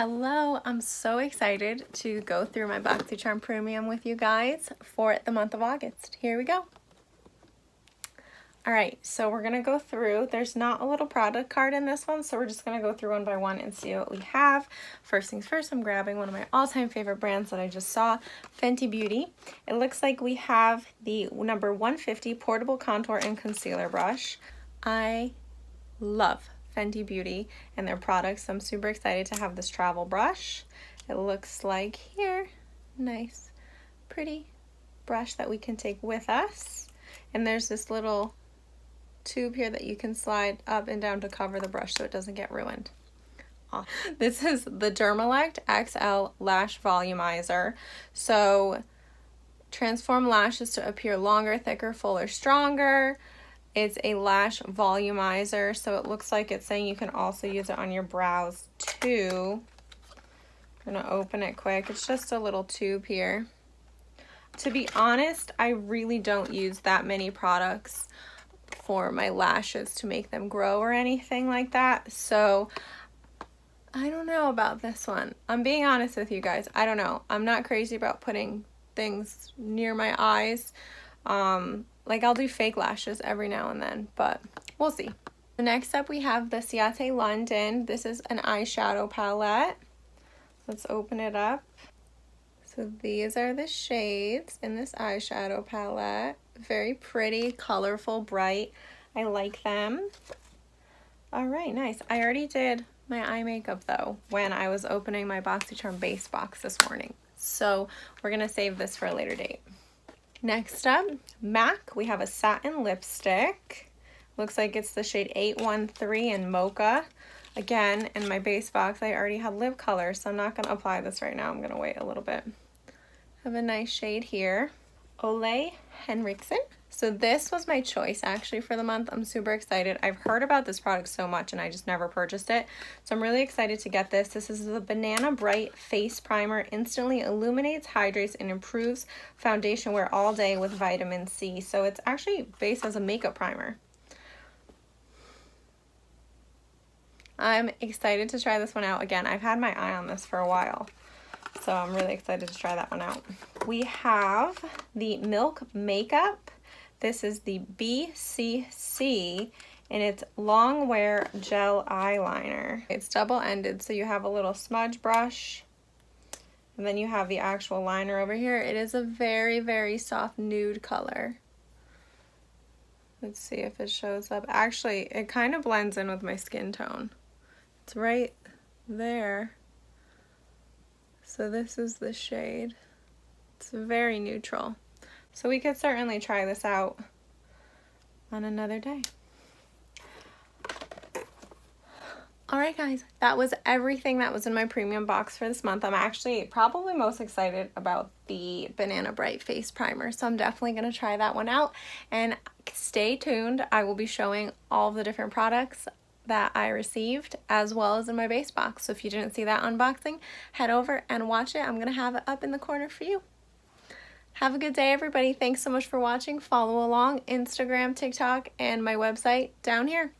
Hello, I'm so excited to go through my BoxyCharm Premium with you guys for the month of August. Here we go. Alright, so we're going to go through. There's not a little product card in this one, so we're just going to go through one by one and see what we have. First things first, I'm grabbing one of my all-time favorite brands that I just saw, Fenty Beauty. It looks like we have the number 150 Portable Contour and Concealer Brush. I love Fenty Beauty and their products. I'm super excited to have this travel brush. It looks like here, nice, pretty brush that we can take with us. And there's this little tube here that you can slide up and down to cover the brush so it doesn't get ruined. This is the Dermalect XL Lash Volumizer. So transform lashes to appear longer, thicker, fuller, stronger. It's a lash volumizer, so it looks like it's saying you can also use it on your brows too. I'm gonna open it quick. It's just a little tube here. To be honest, I really don't use that many products for my lashes to make them grow or anything like that, so I don't know about this one. I'm being honest with you guys. I don't know. I'm not crazy about putting things near my eyes. Like I'll do fake lashes every now and then, but we'll see. Next up we have the Ciate London. This is an eyeshadow palette. Let's open it up. So these are the shades in this eyeshadow palette. Very pretty, colorful, bright. I like them. All right, nice. I already did my eye makeup though when I was opening my BoxyCharm base box this morning. So we're gonna save this for a later date. Next up, MAC, we have a satin lipstick. Looks like it's the shade 813 in Mocha. Again, in my base box, I already had lip color, so I'm not going to apply this right now. I'm going to wait a little bit. Have a nice shade here. Ole Henriksen. So this was my choice actually for the month. I'm super excited. I've heard about this product so much and I just never purchased it. So I'm really excited to get this. This is the Banana Bright Face Primer. Instantly illuminates, hydrates, and improves foundation wear all day with vitamin C. So it's actually based as a makeup primer. I'm excited to try this one out. Again, I've had my eye on this for a while, so I'm really excited to try that one out. We have the Milk Makeup. This is the BCC, and it's long wear gel eyeliner. It's double-ended, so you have a little smudge brush, and then you have the actual liner over here. It is a very, very soft nude color. Let's see if it shows up. Actually, it kind of blends in with my skin tone. It's right there. So this is the shade. It's very neutral. So we could certainly try this out on another day. Alright guys, that was everything that was in my premium box for this month. I'm actually probably most excited about the Banana Bright Face Primer, so I'm definitely going to try that one out. And stay tuned, I will be showing all the different products that I received as well as in my base box. So if you didn't see that unboxing, head over and watch it. I'm going to have it up in the corner for you. Have a good day, everybody. Thanks so much for watching. Follow along, Instagram, TikTok, and my website down here.